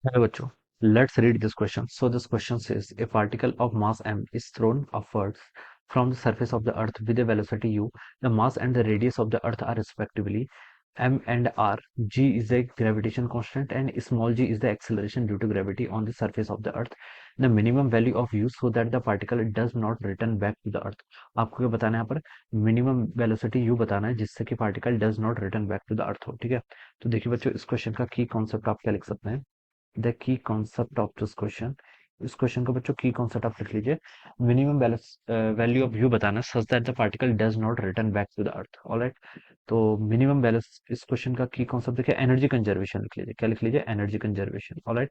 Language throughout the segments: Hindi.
Hello, bachcho. Let's read this question. So this question says, a particle of mass m is thrown upwards from the surface of the earth with a velocity u. The mass and the radius of the earth are respectively m and r. G is the gravitation constant and small g is the acceleration due to gravity on the surface of the earth. The minimum value of u so that the particle does not return back to the earth. आपको क्या बताना है यहाँ पर? मिनिमम वेलोसिटी u बताना है जिससे कि particle does not return back to the earth हो। ठीक है, तो देखिए बच्चों, इस क्वेश्चन का की कॉन्सेप्ट आप क्या लिख सकते हैं? The key concept of this question, इस क्वेश्चन को बच्चों की कॉन्सेप्ट आप लिख लीजिए। मिनिमम वैल्यू ऑफ यू बताना such that the particle does not return back to the earth. Alright, तो मिनिमम बैलेंस, इस क्वेश्चन का की कॉन्सेप्ट देखिए, एनर्जी कंजर्वेशन लिख लीजिए। क्या लिख लीजिए? Energy conservation. Alright,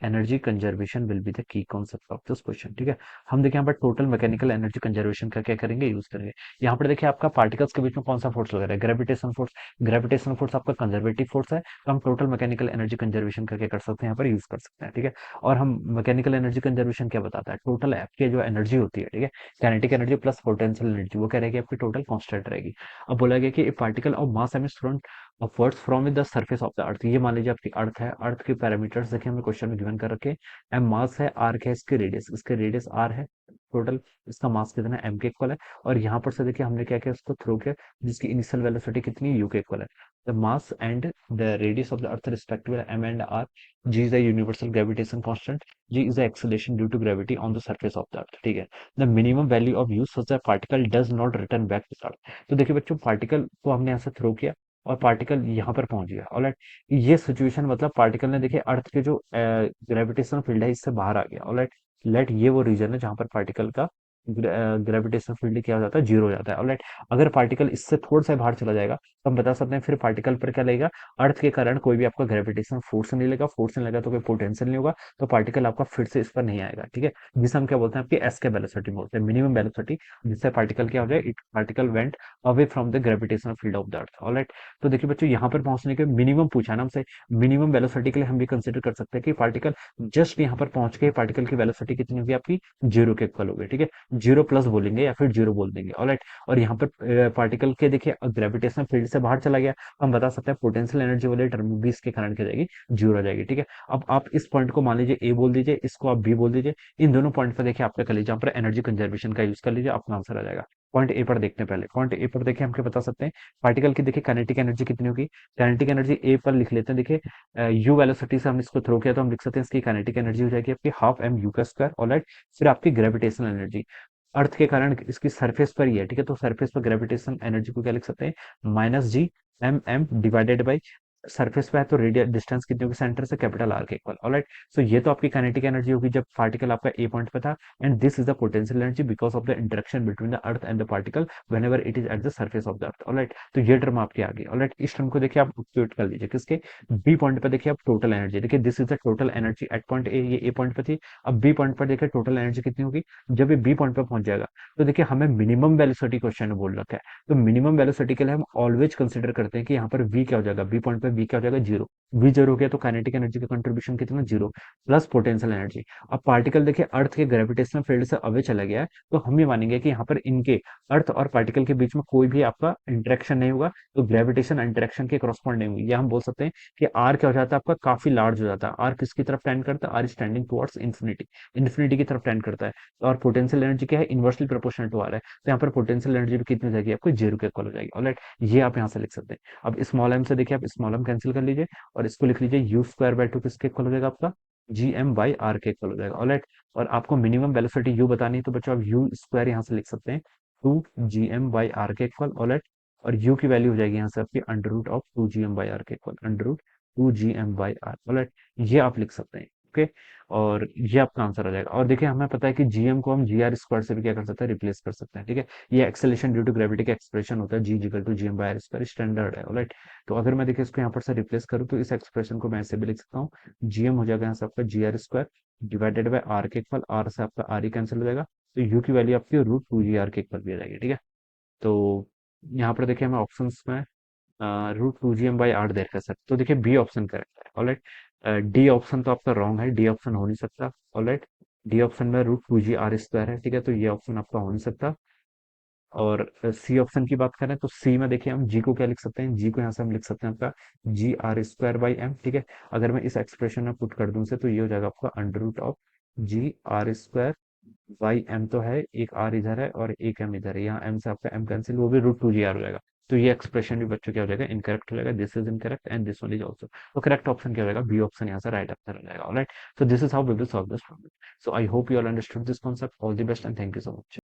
energy conservation will be the key concept of this question. ठीक है, हम देखिए यहाँ पर टोटल मैकेनिकल एनर्जी कंजर्वेशन का क्या करेंगे, यूज करेंगे। यहाँ पर देखिए आपका पार्टिकल्स के बीच में कौन सा फोर्स लग रहा है? Gravitation force. ग्रेविटेशन फोर्स आपका कंजर्वेटिव फोर्स है, तो हम टोटल मैकेनिकल एनर्जी कंजर्वेशन का क्या कर सकते हैं, यहाँ पर यूज कर सकते हैं। ठीक है, और हम मैकेनिकल एनर्जी कंजर्वेशन क्या बताता है? टोटल आपकी जो एनर्जी होती है, ठीक है, kinetic energy plus potential energy, वो क्या रहेगी आपकी? टोटल कांस्टेंट रहेगी। अब बोला गया कि particle of mass m is thrown upwards from the surface of the earth. ये मान लीजिए आपकी अर्थ है, अर्थ के पैरामीटर्स देखिए हमें क्वेश्चन में गिवन कर रखे। एम मास है, आर क्या है इसके रेडियस, इसके रेडियस आर है, टोटल इसका मास कितना है? एम के इक्वल है। और यहाँ पर से देखिए हमने क्या किया, उसको थ्रो किया, जिसकी इनिशियल वेलोसिटी कितनी है? यू के इक्वल है। The mass and the radius of the earth respective m and r. G is the universal gravitation constant, g is the acceleration due to gravity on the surface of the earth. ठीक है, the minimum value of u such that particle does not return back to earth. तो देखिए बच्चों, पार्टिकल को हमने यहाँ से थ्रो किया और पार्टिकल यहाँ पर पहुंच गया। ऑलराइट, ये सिचुएशन मतलब पार्टिकल ने देखिए अर्थ के जो ग्रेविटेशन फील्ड है इससे बाहर आ गया। ऑलराइट, लेट ये वो रीजन है जहां पर पार्टिकल का ग्रेविटेशन फील्ड क्या हो जाता है? जीरो हो जाता है। ऑलराइट, अगर पार्टिकल इससे थोड़ा सा बाहर चला जाएगा तो हम बता सकते हैं फिर पार्टिकल पर क्या लगेगा? अर्थ के कारण कोई भी आपका ग्रेविटेशन फोर्स नहीं लगेगा, फोर्स नहीं लगा तो कोई पोटेंशियल नहीं होगा, तो पार्टिकल आपका फिर से इस पर नहीं आएगा। ठीक है, जिसे हम क्या बोलते हैं? आपकी एस के वेलोसिटी बोलते हैं, मिनिमम वेलोसिटी, जिससे पार्टिकल क्या हो जाए? It particle went away from the gravitational field of the earth. Alright, तो देखिए बच्चों, यहाँ पर पहुंचने के मिनिमम पूछा ना हमसे, मिनिमम वेलोसिटी के लिए हम भी कंसिडर कर सकते हैं कि पार्टिकल जस्ट यहाँ पर पहुंच के पार्टिकल की वेलोसिटी कितनी होगी आपकी? जीरो के इक्वल होगी। ठीक है, जीरो प्लस बोलेंगे या फिर जीरो बोल देंगे। ऑलराइट, और यहाँ पर पार्टिकल के देखिए ग्रेविटेशनल फील्ड से बाहर चला गया, हम बता सकते हैं पोटेंशियल एनर्जी वाले टर्म भी इसके कारण क्या जाएगी? जीरो आ जाएगी। ठीक है, अब आप इस पॉइंट को मान लीजिए ए बोल दीजिए, इसको आप बी बोल दीजिए। इन दोनों पॉइंट पर देखिए आपका कर लीजिए, यहाँ पर एनर्जी कंजर्वेशन का यूज कर लीजिए, आपका आंसर आ जाएगा। पॉइंट ए पर देखते हैं, पहले पॉइंट ए पर देखिए हम क्या बता सकते हैं? पार्टिकल की देखिए काइनेटिक एनर्जी कितनी होगी? काइनेटिक एनर्जी ए पर लिख लेते हैं। देखिए यू वेलोसिटी से हम इसको थ्रो किया तो हम लिख सकते हैं इसकी काइनेटिक एनर्जी हो जाएगी आपकी हाफ एम यू का स्क्वायर। ऑलराइट, फिर आपकी ग्रेविटेशनल एनर्जी अर्थ के कारण इसकी सरफेस पर ही है। ठीक है, तो सरफेस पर ग्रेविटेशन एनर्जी को क्या लिख सकते हैं? Minus G M m divided by surface पे है तो रेडियल डिस्टेंस कितनी होगी सेंटर से? कैपिटल आर के इक्वल। ऑलराइट, सो ये तो आपकी काइनेटिक एनर्जी होगी जब पार्टिकल आपका ए पॉइंट पे था, and this is the potential energy because of the interaction between the earth and the particle whenever it is at the surface of the earth. Alright, तो ये टर्म आपकी आ गई। ऑलराइट, इस टर्म को देखिए आप सब्स्टिट्यूट कर लीजिए किसके? बी पॉइंट पे देखिए आप टोटल एनर्जी, देखिए this is the total energy at point A, ये ए पॉइंट पे थी। अब बी पॉइंट पर देखिए टोटल एनर्जी कितनी होगी जब ये बी पॉइंट पे पहुंच जाएगा। तो देखिए हमें मिनिमम वेलोसिटी क्वेश्चन में बोल रखा है, तो मिनिमम वेलोसिटी के लिए हम ऑलवेज कंसिडर करते हैं कि यहाँ पर वी क्या हो जाएगा? बी पॉइंट पे वी क्या हो जाएगा? जीरो। वी जीरो हो गया तो काइनेटिक एनर्जी का कंट्रीब्यूशन कितना? Zero, plus potential energy. अब पार्टिकल देखिए अर्थ के ग्रेविटेशनल फील्ड से अवे चला गया है, तो हम ये मानेंगे कि यहाँ पर इनके अर्थ और पार्टिकल के बीच में कोई भी आपका इंटरेक्शन नहीं होगा, तो ग्रेविटेशन इंटरेक्शन के करस्पॉन्ड नहीं होगी। या हम बोल सकते हैं कि आर क्या हो जाता है आपका? काफी लार्ज हो जाता है। आर किसकी तरफ टेंड करता है? R standing towards infinity, infinity की तरफ टेंड करता है। और पोटेंशियल एनर्जी क्या है? इनवर्सली प्रोपोर्शनल टू आर है, तो यहाँ पर पोटेंशियल एनर्जी भी कितनी हो जाएगी आपको? जीरो के इक्वल हो जाएगी। ऑलराइट, ये आप यहाँ से लिख सकते हैं। अब स्मॉल एम से देखिए आप स्मॉल एम कैंसिल कर लीजिए और इसको लिख लीजिए यू स्क्वायर बाय टू किसके इक्वल हो जाएगा आपका? जी एम बाई आर के इक्वल हो जाएगा। ऑलराइट, और आपको मिनिमम वेलोसिटी यू बतानी है तो बच्चों आप यू स्क्वायर यहाँ से लिख सकते हैं two G M by R के इक्वल। ऑलराइट, और यू की वैल्यू हो जाएगी यहाँ से आपकी under root of two G M by R के equal, under root two G M by R. Alright, ये आप लिख सकते हैं। ओके, और ये आपका आंसर आ जाएगा। और देखिए हमें पता है कि जीएम को हम जी आर स्क्वायर से भी क्या कर सकते हैं? रिप्लेस कर सकते हैं। ठीक है, ये एक्सेलेरेशन ड्यू टू ग्रेविटी का एक्सप्रेशन होता है, G equal to G M by R square, standard है। ऑलराइट, तो अगर मैं देखिए इसको यहाँ पर से रिप्लेस करूँ तो इस एक्सप्रेशन को मैं ऐसे भी लिख सकता हूँ, जीएम हो जाएगा यहाँ से आपका G are square divided by R के इक्वल, आर से आपका आर ही कैंसिल हो जाएगा, तो यू की वैल्यू आपकी रूट टू जी आर के इक्वल भी आ जाएगी। ठीक है, तो यहाँ पर देखिए हमें ऑप्शन में root two G M by r देख सकते, तो देखिए बी ऑप्शन करेक्ट है। ऑलराइट, डी ऑप्शन तो आपका रॉन्ग है, डी ऑप्शन हो नहीं सकता। ऑलराइट, डी ऑप्शन में root two G are square है। ठीक है, तो ये ऑप्शन आपका हो नहीं सकता। और सी ऑप्शन की बात करें तो सी में देखिए हम जी को क्या लिख सकते हैं, जी को यहाँ से हम लिख सकते हैं आपका G are square by M, ठीक है। अगर मैं इस एक्सप्रेशन में पुट कर दूं से तो ये हो जाएगा आपका under root of G are square by m, तो है एक आर इधर है और एक एम इधर है, यहाँ एम से आपका एम कैंसिल, वो भी रूट टू जी आर हो जाएगा। तो ये एक्सप्रेशन भी बच्चों क्या हो जाएगा, इनकरेक्ट हो जाएगा। This is incorrect and this one is also, तो करेक्ट ऑप्शन क्या हो जाएगा, बी ऑप्शन यहाँ से राइट आंसर हो जाएगा। Alright, so this is how we will solve this problem. So I hope you all understood this concept. All the best and thank you so much.